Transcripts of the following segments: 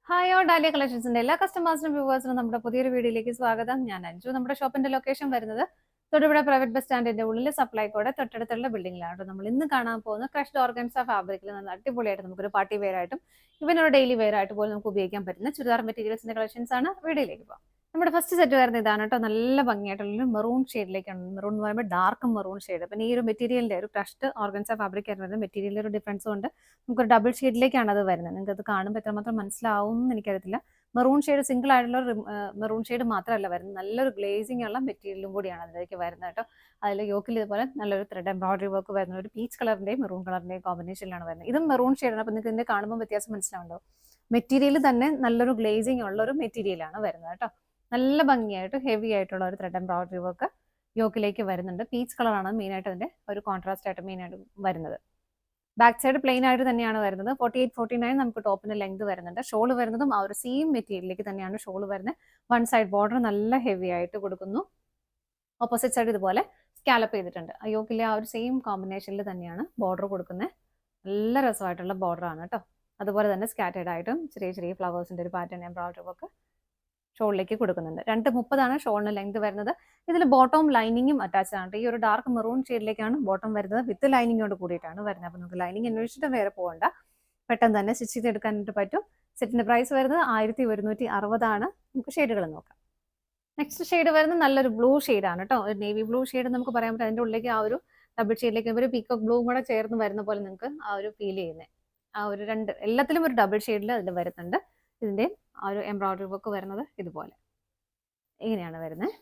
Hi all dahlia കളക്ഷൻസിന്റെ എല്ലാ കസ്റ്റമേഴ്സിനും വ്യൂവേഴ്സിനും നമ്മുടെ പുതിയൊരു വീഡിയോയിലേക്ക് സ്വാഗതം. ഞാൻ അഞ്ജു. നമ്മുടെ ഷോപ്പിന്റെ ലൊക്കേഷൻ വരുന്നത് തൊടുപുഴ പ്രൈവറ്റ് ബസ് സ്റ്റാൻഡിന്റെ ഉള്ളിൽ സപ്ലൈക്കോടെ തൊട്ടടുത്തുള്ള ബിൽഡിംഗിലാണ്. നമ്മൾ ഇന്ന് കാണാൻ പോകുന്ന ക്രഷ്ഡ് ഓർഗൻസ ഫാബ്രിക്കിൽ നല്ല അടിപൊളിയായിട്ട് നമുക്കൊരു പാർട്ടി വെയർ ആയിട്ടും ഇവനൊരു ഡെയിലി വെയർ ആയിട്ട് പോലും നമുക്ക് ഉപയോഗിക്കാൻ പറ്റുന്ന ചുരിദാർ മെറ്റീരിയൽസിന്റെ കളക്ഷൻസ് ആണ്. വീഡിയോയിലേക്ക് പോകാം. നമ്മുടെ ഫസ്റ്റ് സെറ്റ് വരുന്നത് ഇതാണ് കേട്ടോ. നല്ല ഭംഗിയായിട്ടുള്ള മെറൂൺ ഷെയ്ഡിലേക്കാണ്. മെറൂൺ എന്ന് പറയുമ്പോൾ ഡാർക്ക് മെറൂൺ ഷെയ്ഡ്. പിന്നെ ഈ ഒരു മെറ്റീരിയലിന്റെ ഒരു ക്രഷ്ഡ് ഓർഗൻസ ഫാബ്രിക് ആയിട്ട് വരുന്നത് മെറ്റീരിയലിൽ ഒരു ഡിഫറൻസും ഉണ്ട്. നമുക്കൊരു ഡബിൾ ഷെയ്ഡിലേക്കാണ് അത് വരുന്നത്. നിങ്ങൾക്ക് അത് കാണുമ്പോൾ എത്രമാത്രം മനസ്സിലാവും എന്ന് എനിക്കറിയത്തില്ല. മെറൂൺ ഷെയ്ഡ് സിംഗിൾ ആയിട്ടുള്ള മെറൂൺ ഷെയ്ഡ് മാത്രമല്ല വരുന്നത്, നല്ലൊരു ഗ്ലേസിംഗ് ഉള്ള മെറ്റീരിയലും കൂടിയാണ് അതിലേക്ക് വരുന്നത് കേട്ടോ. അതിൽ യോക്കിൽ ഇതുപോലെ നല്ലൊരു ത്രെഡ് എംബ്രോയിഡറി വർക്ക് വരുന്ന ഒരു പീച്ച് കളറിന്റെയും മെറൂൺ കളറിന്റെയും കോമ്പിനേഷനിലാണ് വരുന്നത്. ഇതും മെറൂൺ ഷെയ്ഡാണ്. അപ്പോൾ നിങ്ങൾക്ക് ഇതിന്റെ കാണുമ്പോൾ വ്യത്യാസം മനസ്സിലാവുണ്ടോ? മെറ്റീരിയൽ തന്നെ നല്ലൊരു ഗ്ലേസിംഗ് ഉള്ള ഒരു മെറ്റീരിയലാണ് വരുന്നത് കേട്ടോ. നല്ല ഭംഗിയായിട്ട് ഹെവി ആയിട്ടുള്ള ഒരു ത്രെഡ് എംബ്രോയിഡറി വർക്ക് യോക്കിലേക്ക് വരുന്നുണ്ട്. പീച്ച് കളറാണ് മെയിനായിട്ട് അതിന്റെ ഒരു കോൺട്രാസ്റ്റ് ആയിട്ട് മെയിനായിട്ട് വരുന്നത്. ബാക്ക് സൈഡ് പ്ലെയിൻ ആയിട്ട് തന്നെയാണ് വരുന്നത്. 48-49 നമുക്ക് ടോപ്പിന്റെ ലെങ്ത് വരുന്നുണ്ട്. ഷോള് വരുന്നതും ആ ഒരു സെയിം മെറ്റീരിയലിലേക്ക് തന്നെയാണ് ഷോള് വരുന്നത്. വൺ സൈഡ് ബോർഡർ നല്ല ഹെവി ആയിട്ട് കൊടുക്കുന്നു. ഓപ്പോസിറ്റ് സൈഡ് ഇതുപോലെ സ്കാലപ്പ് ചെയ്തിട്ടുണ്ട്. യോക്കിലെ ആ ഒരു സെയിം കോമ്പിനേഷനിൽ തന്നെയാണ് ബോർഡർ കൊടുക്കുന്നത്. നല്ല രസമായിട്ടുള്ള ബോർഡർ ആണ് കേട്ടോ. അതുപോലെ തന്നെ സ്കാറ്റേഡ് ആയിട്ടും ചെറിയ ചെറിയ ഫ്ലവേഴ്സിന്റെ ഒരു പാറ്റേൺ എംബ്രോയിഡറി ഒക്കെ ഷോളിലേക്ക് കൊടുക്കുന്നുണ്ട്. 2:30 ഷോളിന് ലെങ്ത് വരുന്നത്. ഇതിൽ ബോട്ടം ലൈനിങ്ങും അറ്റാച്ച്ഡ് ആണ്. ഈ ഒരു ഡാർക്ക് മെറൂൺ ഷെയ്ഡിലേക്കാണ് ബോട്ടം വരുന്നത്. വിത്ത് ലൈനിങ്ങോട് കൂടിയിട്ടാണ് വരുന്നത്. അപ്പോൾ നമുക്ക് ലൈനിങ് അന്വേഷിച്ചിട്ട് വേറെ പോകണ്ട, പെട്ടെന്ന് തന്നെ സ്റ്റിച്ച് ചെയ്തെടുക്കാനായിട്ട് പറ്റും. സെറ്റിന്റെ പ്രൈസ് വരുന്നത് 1160 നമുക്ക് ഷെയ്ഡുകൾ നോക്കാം. നെക്സ്റ്റ് ഷെയ്ഡ് വരുന്നത് നല്ലൊരു ബ്ലൂ ഷെയ്ഡാണ് കേട്ടോ. ഒരു നേവി ബ്ലൂ ഷെയ്ഡ് നമുക്ക് പറയാൻ പറ്റും. അതിന്റെ ഉള്ളിലേക്ക് ആ ഒരു ഡബിൾ ഷെയ്ഡിലേക്ക് ഒരു പീക്കോക്ക് ബ്ലൂവും കൂടെ ചേർന്ന് വരുന്ന പോലെ നിങ്ങൾക്ക് ആ ഒരു ഫീൽ ചെയ്യുന്നത്. ആ ഒരു എല്ലാത്തിലും ഒരു ഡബിൾ ഷെയ്ഡിൽ അതിൽ വരുന്നുണ്ട്. ഇതിന്റെ ആ ഒരു എംബ്രോയിഡറി വർക്ക് വരുന്നത് ഇതുപോലെ ഇങ്ങനെയാണ് വരുന്നത്.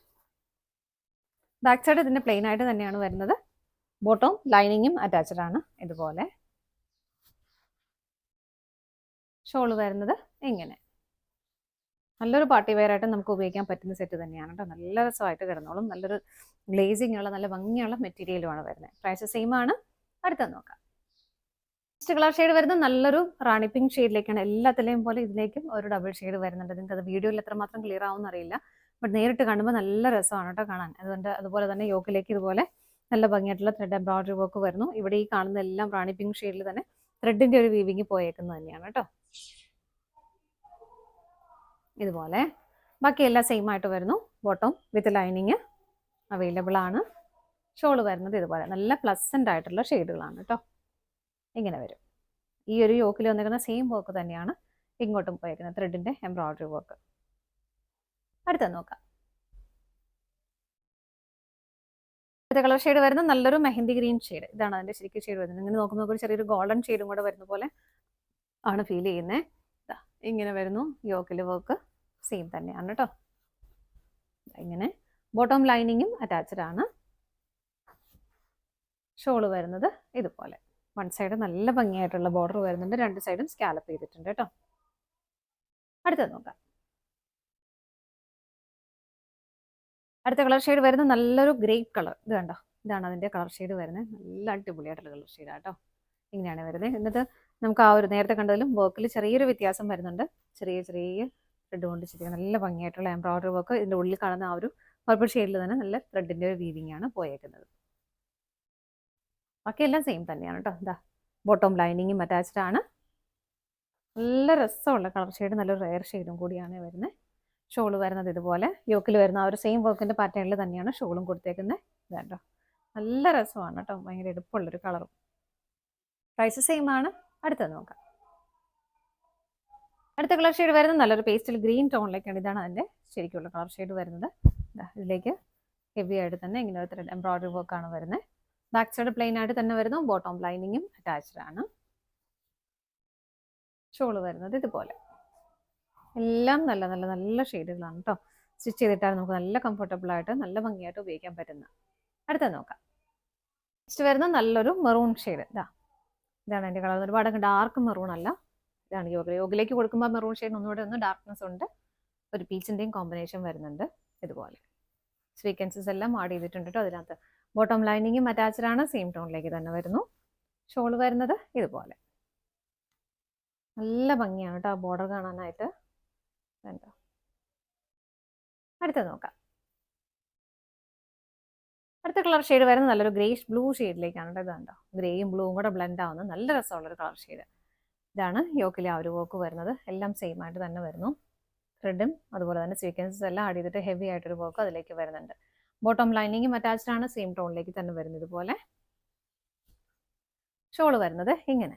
ബാക്ക് സൈഡ് ഇതിന്റെ പ്ലെയിൻ ആയിട്ട് തന്നെയാണ് വരുന്നത്. ബോട്ടം ലൈനിങ്ങും അറ്റാച്ച്ഡ് ആണ്. ഇതുപോലെ ഷോള് വരുന്നത് ഇങ്ങനെ നല്ലൊരു പാർട്ടി വെയർ ആയിട്ട് നമുക്ക് ഉപയോഗിക്കാൻ പറ്റുന്ന സെറ്റ് തന്നെയാണ് കേട്ടോ. നല്ല രസമായിട്ട് കിടന്നോളും. നല്ലൊരു ഗ്ലേസിംഗ് ഉള്ള നല്ല ഭംഗിയുള്ള മെറ്റീരിയലുമാണ് വരുന്നത്. പ്രൈസ് സെയിം ആണ്. അടുത്തത് നോക്കാം. നെക്സ്റ്റ് കളർ ഷെയ്ഡ് വരുന്നത് നല്ലൊരു റാണി പിങ്ക് ഷെയ്ഡിലേക്കാണ്. എല്ലാത്തിലെയും പോലെ ഇതിലേക്കും ഒരു ഡബിൾ ഷെയ്ഡ് വരുന്നുണ്ട്. നിങ്ങൾക്ക് അത് വീഡിയോയിൽ എത്രമാത്രം ക്ലിയർ ആവും അറിയില്ല, ബട്ട് നേരിട്ട് കാണുമ്പോൾ നല്ല രസമാണ് കേട്ടോ കാണാൻ. അതുപോലെ തന്നെ യോക്കിലേക്ക് ഇതുപോലെ നല്ല ഭംഗിയായിട്ടുള്ള ത്രെഡ് എംബ്രോയിഡറി വർക്ക് വരുന്നു. ഇവിടെ ഈ കാണുന്ന എല്ലാം റാണി പിങ്ക് ഷെയ്ഡിൽ തന്നെ ത്രെഡിന്റെ ഒരു വീവിങ് പോയേക്കുന്നത് തന്നെയാണ് കേട്ടോ. ഇതുപോലെ ബാക്കി എല്ലാം സെയിം ആയിട്ട് വരുന്നു. ബോട്ടം വിത്ത് ലൈനിങ് അവൈലബിൾ ആണ്. ഷോള് വരുന്നത് ഇതുപോലെ നല്ല പ്ലസന്റ് ആയിട്ടുള്ള ഷെയ്ഡുകളാണ് കേട്ടോ. ഇങ്ങനെ വരും. ഈ ഒരു യോക്കിൽ വന്നിരിക്കുന്ന സെയിം വർക്ക് തന്നെയാണ് ഇങ്ങോട്ടും പോയിരിക്കുന്നത്, ത്രെഡിന്റെ എംബ്രോയിഡറി വർക്ക്. അടുത്തത് നോക്കാം. അടുത്ത കളർ ഷെയ്ഡ് വരുന്നത് നല്ലൊരു മെഹന്തി ഗ്രീൻ ഷെയ്ഡ്. ഇതാണ് അതിന്റെ ശരിക്കും ഷെയ്ഡ് വരുന്നത്. ഇങ്ങനെ നോക്കുമ്പോൾ ഒരു ചെറിയൊരു ഗോൾഡൻ ഷെയ്ഡും കൂടെ വരുന്ന പോലെ ആണ് ഫീൽ ചെയ്യുന്നത്. ഇങ്ങനെ വരുന്നു. യോക്കിൽ വർക്ക് സെയിം തന്നെയാണ് കേട്ടോ. ഇങ്ങനെ ബോട്ടം ലൈനിങ്ങും അറ്റാച്ച്ഡ് ആണ്. ഷോള് വരുന്നത് ഇതുപോലെ വൺ സൈഡ് നല്ല ഭംഗിയായിട്ടുള്ള ബോർഡർ വരുന്നുണ്ട്. രണ്ട് സൈഡും സ്കാലപ്പ് ചെയ്തിട്ടുണ്ട് കേട്ടോ. അടുത്തത് നോക്കാം. അടുത്ത കളർ ഷെയ്ഡ് വരുന്നത് നല്ലൊരു ഗ്രേപ്പ് കളർ. ഇത് കണ്ടോ, ഇതാണ് അതിന്റെ കളർ ഷെയ്ഡ് വരുന്നത്. നല്ല അടിപൊളിയായിട്ടുള്ള കളർ ഷെയ്ഡ് കേട്ടോ. ഇങ്ങനെയാണ് വരുന്നത്. എന്നിട്ട് നമുക്ക് ആ ഒരു നേരത്തെ കണ്ടതിലും വർക്കിൽ ചെറിയൊരു വ്യത്യാസം വരുന്നുണ്ട്. ചെറിയ ചെറിയ ത്രെഡ് കൊണ്ട് ചെയ്തിരിക്കുന്നത് നല്ല ഭംഗിയായിട്ടുള്ള എംബ്രോയിഡറി വർക്ക്. ഇതിന്റെ ഉള്ളിൽ കാണുന്ന ആ ഒരു പർപ്പിൾ ഷെയ്ഡിൽ തന്നെ നല്ല ത്രെഡിന്റെ ഒരു വീവിംഗ് ആണ് പോയേക്കുന്നത്. ബാക്കിയെല്ലാം സെയിം തന്നെയാണ് കേട്ടോ. എന്താ ബോട്ടം ലൈനിങ്ങും അറ്റാച്ച്ഡ് ആണ്. നല്ല രസമുള്ള കളർ ഷെയ്ഡ്, നല്ലൊരു റെയർ ഷെയ്ഡും കൂടിയാണ് വരുന്നത്. ഷോള് വരുന്നത് ഇതുപോലെ യോക്കിൽ വരുന്ന ആ ഒരു സെയിം വർക്കിന്റെ പാറ്റേണിൽ തന്നെയാണ് ഷോളും കൊടുത്തേക്കുന്നത്. ഇതാട്ടോ നല്ല രസമാണ് കേട്ടോ. ഭയങ്കര എടുപ്പുള്ളൊരു കളറും. പ്രൈസ് സെയിം ആണ്. അടുത്തത് നോക്കാം. അടുത്ത കളർ ഷെയ്ഡ് വരുന്നത് നല്ലൊരു പേസ്റ്റൽ ഗ്രീൻ ടോണിലേക്കാണ്. ഇതാണ് അതിന്റെ ശരിക്കുള്ള കളർ ഷെയ്ഡ് വരുന്നത്. ഇതിലേക്ക് ഹെവി ആയിട്ട് തന്നെ ഇങ്ങനെ ഒരു ത്രെഡ് എംബ്രോയിഡറി വർക്കാണ് വരുന്നത്. ബാക്ക് സൈഡ് പ്ലെയിൻ ആയിട്ട് തന്നെ വരുന്നു. ബോട്ടം ലൈനിങ്ങും അറ്റാച്ച്ഡ് ആണ്. ഷോള് വരുന്നത് ഇതുപോലെ. എല്ലാം നല്ല നല്ല നല്ല ഷെയ്ഡുകളാണ് കേട്ടോ. സ്റ്റിച്ച് ചെയ്തിട്ടാൽ നമുക്ക് നല്ല കംഫർട്ടബിൾ ആയിട്ട് നല്ല ഭംഗിയായിട്ട് ഉപയോഗിക്കാൻ പറ്റുന്ന. അടുത്തത് നോക്കാം. നെക്സ്റ്റ് വരുന്ന നല്ലൊരു മെറൂൺ ഷെയ്ഡ്. ഇതാണ് എൻ്റെ കളർ. ഒരുപാട് ഡാർക്ക് മെറൂൺ അല്ല. ഇതാണ് യോഗിലേക്ക് കൊടുക്കുമ്പോൾ മെറൂൺ ഷെയ്ഡ് ഒന്നുകൂടെ ഒന്ന് ഡാർക്ക്നെസ് ഉണ്ട്. ഒരു പീച്ചിന്റെയും കോമ്പിനേഷൻ വരുന്നുണ്ട്. ഇതുപോലെ സ്വീക്കൻസസ് എല്ലാം ആഡ് ചെയ്തിട്ടുണ്ട് കേട്ടോ അതിനകത്ത്. ബോട്ടം ലൈനിങ്ങും അറ്റാച്ച്ഡ് ആണ്. സെയിം ടോണിലേക്ക് തന്നെ വരുന്നു. ഷോൾ വരുന്നത് ഇതുപോലെ. നല്ല ഭംഗിയാണ് കേട്ടോ ബോർഡർ കാണാനായിട്ട്. എന്താ അടുത്തത് നോക്കാം. അടുത്ത കളർ ഷെയ്ഡ് വരുന്നത് നല്ലൊരു ഗ്രേഷ് ബ്ലൂ ഷെയ്ഡിലേക്കാണ് കേട്ടോ. ഇത് കണ്ടോ, ഗ്രേയും ബ്ലൂവും കൂടെ ബ്ലെൻഡ് ആവുന്ന നല്ല രസമുള്ളൊരു കളർ ഷെയ്ഡ്. ഇതാണ് യോക്കിലെ ആ ഒരു വർക്ക് വരുന്നത്. എല്ലാം സെയിം ആയിട്ട് തന്നെ വരുന്നു. ത്രെഡും അതുപോലെ തന്നെ സ്വീക്വൻസസ് എല്ലാം ആഡ് ചെയ്തിട്ട് ഹെവി ആയിട്ടൊരു വർക്ക് അതിലേക്ക് വരുന്നുണ്ട്. ബോട്ടം ലൈനിങ്ങും അറ്റാച്ച്ഡ് ആണ്, സെയിം ടോണിലേക്ക് തന്നെ വരുന്നത്. ഇതുപോലെ ഷോള് വരുന്നത് ഇങ്ങനെ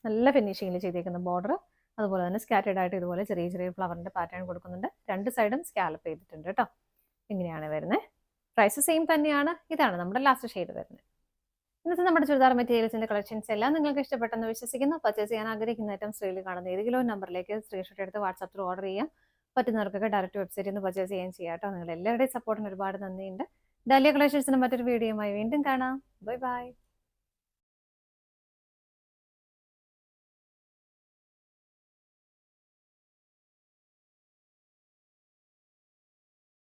നല്ല ഫിനിഷിങ്ങിൽ ചെയ്തേക്കുന്ന ബോർഡർ, അതുപോലെ തന്നെ സ്കാറ്റേഡ് ആയിട്ട് ഇതുപോലെ ചെറിയ ചെറിയ ഫ്ലവറിന്റെ പാറ്റേൺ കൊടുക്കുന്നുണ്ട്. രണ്ട് സൈഡും സ്കാലപ്പ് ചെയ്തിട്ടുണ്ട് കേട്ടോ. ഇങ്ങനെയാണ് വരുന്നത്. പ്രൈസ് സെയിം തന്നെയാണ്. ഇതാണ് നമ്മുടെ ലാസ്റ്റ് ഷെയ്ഡ് വരുന്നത്. ഇന്നത്തെ നമ്മുടെ ചുരിദാർ മെറ്റീരിയൽസിന്റെ കളക്ഷൻസ് എല്ലാം നിങ്ങൾക്ക് ഇഷ്ടപ്പെട്ടെന്ന് വിശ്വസിക്കുന്നു. പർച്ചേസ് ചെയ്യാൻ ആഗ്രഹിക്കുന്ന ഐറ്റം സ്ക്രീനിൽ കാണുന്ന ഏതെങ്കിലും നമ്പറിലേക്ക് സ്ക്രീൻഷോട്ട് എടുത്ത് വാട്സാപ്പ് ത്രൂ ഓർഡർ ചെയ്യാം. പറ്റുന്നവർക്കൊക്കെ ഡയറക്റ്റ് വെബ്സൈറ്റിൽ നിന്ന് പർച്ചേസ് ചെയ്യാൻ ചെയ്യാം കേട്ടോ. നിങ്ങൾ എല്ലാവരുടെയും സപ്പോർട്ടിന് ഒരുപാട് നന്ദിയുണ്ട്. ഡാലിയ കളക്ഷൻസിന് മറ്റൊരു വീഡിയോയുമായി വീണ്ടും കാണാം. Bye bye.